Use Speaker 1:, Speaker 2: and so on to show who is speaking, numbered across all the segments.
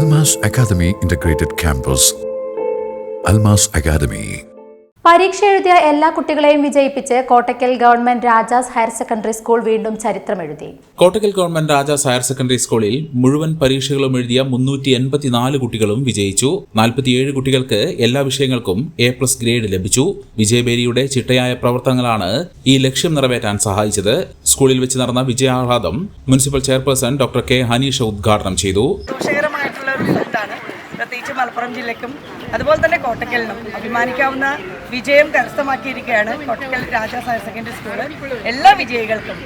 Speaker 1: Almas Academy Integrated Campus. Almas Academy.
Speaker 2: പരീക്ഷ എഴുതിയ എല്ലാ കുട്ടികളെയും വിജയിപ്പിച്ച് Kottakkal government Rajas higher secondary school വീണ്ടും ചരിത്രമെഴുതി.
Speaker 3: Kottakkal government Rajas higher secondary സ്കൂളിൽ മുഴുവൻ പരീക്ഷകളും എഴുതിയ 384 കുട്ടികളും വിജയിച്ചു. 47 കുട്ടികൾക്ക് എല്ലാ വിഷയങ്ങൾക്കും A+ ഗ്രേഡ് ലഭിച്ചു. വിജയബേരിയുടെ ചിട്ടയായ പ്രവർത്തനങ്ങളാണ് ഈ ലക്ഷ്യം നിറവേറ്റാൻ സഹായിച്ചത്. സ്കൂളിൽ വെച്ച് നടന്ന വിജയാഹ്ലാദം municipal chairperson doctor K Haneesha ഉദ്ഘാടനം ചെയ്തു.
Speaker 4: പ്രത്യേകിച്ച് മലപ്പുറം ജില്ലയ്ക്കും അതുപോലെ തന്നെ കോട്ടക്കലിനും അഭിമാനിക്കാവുന്ന വിജയം കരസ്ഥമാക്കിയിരിക്കുകയാണ് Kottakkal Rajas higher secondary school. എല്ലാ വിജയികൾക്കും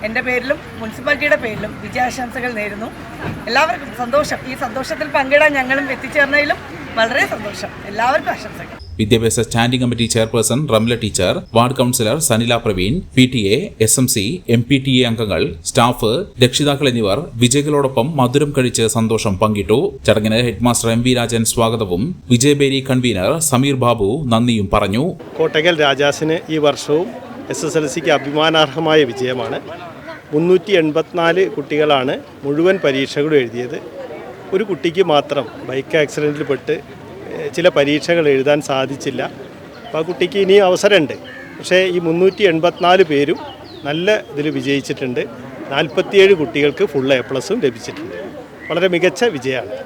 Speaker 4: എൻ്റെ പേരിലും മുനിസിപ്പാലിറ്റിയുടെ പേരിലും വിജയാശംസകൾ നേരുന്നു. എല്ലാവർക്കും സന്തോഷം. ഈ സന്തോഷത്തിൽ പങ്കിടാൻ ഞങ്ങളും എത്തിച്ചേർന്നതിലും വളരെ സന്തോഷം. എല്ലാവർക്കും ആശംസകൾ.
Speaker 3: വിദ്യാഭ്യാസ standing committee chairperson Ramla teacher, ward councillor Sanila Praveen, PTA, SMC, MPTA അംഗങ്ങൾ, സ്റ്റാഫ്, രക്ഷിതാക്കൾ എന്നിവർ വിജയികളോടൊപ്പം മധുരം കഴിച്ച് സന്തോഷം പങ്കിട്ടു. ചടങ്ങിന് ഹെഡ്മാസ്റ്റർ MV രാജൻ സ്വാഗതവും വിജയബേരി കൺവീനർ സമീർ ബാബു നന്ദിയും പറഞ്ഞു.
Speaker 5: കോട്ടക്കൽ രാജാസിന് ഈ വർഷവും SSLCക്ക് അഭിമാനാർഹമായ വിജയമാണ്. 384 കുട്ടികളാണ് മുഴുവൻ പരീക്ഷകളും എഴുതിയത്. ഒരു കുട്ടിക്ക് മാത്രം ബൈക്ക് ആക്സിഡൻറ്റിൽ പെട്ട് ചില പരീക്ഷകൾ എഴുതാൻ സാധിച്ചില്ല. അപ്പോൾ ആ കുട്ടിക്ക് ഇനി അവസരമുണ്ട്. പക്ഷേ ഈ 384 പേരും നല്ല ഇതിൽ വിജയിച്ചിട്ടുണ്ട്. 47 കുട്ടികൾക്ക് ഫുൾ A+ ലഭിച്ചിട്ടുണ്ട്. വളരെ മികച്ച വിജയമാണ്.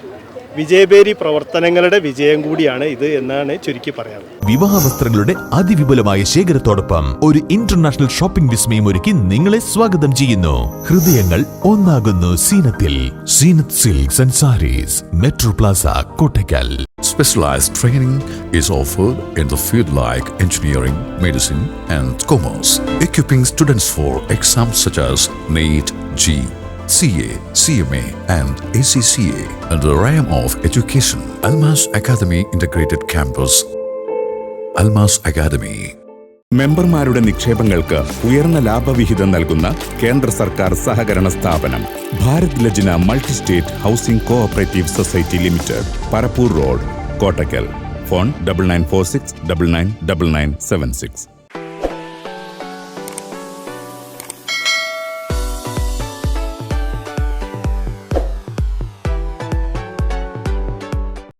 Speaker 5: വിജയബേരി പ്രവർത്തനങ്ങളുടെ വിജയം കൂടിയാണ് ഇത് എന്നാണ് ചുരുക്കി പറയാറ്.
Speaker 6: വിവാഹ വസ്ത്രങ്ങളുടെ അതിവിപുലമായ ശേഖരത്തോടൊപ്പം ഒരു ഇന്റർനാഷണൽ ഷോപ്പിംഗ് വിസ്മയം ഒരുക്കി നിങ്ങളെ സ്വാഗതം ചെയ്യുന്നു. ഹൃദയങ്ങൾ ഒന്നാകുന്നു സീനത്തിൽ. Zeenath silks and sarees, metro plaza, Kottakkal.
Speaker 1: Specialized training is offered in the field like engineering, medicine, and commerce, equipping students for exams such as NEET, JEE, CA, CMA, and ACCA in the realm of education. Almas Academy Integrated Campus. Almas Academy.
Speaker 7: മെമ്പർമാരുടെ നിക്ഷേപങ്ങൾക്ക് ഉയർന്ന ലാഭവിഹിതം നൽകുന്ന കേന്ദ്ര സർക്കാർ സഹകരണ സ്ഥാപനം Bharat Lajna multi state housing cooperative society limited, Parappur road, Kottakkal. Phone 9946 999976.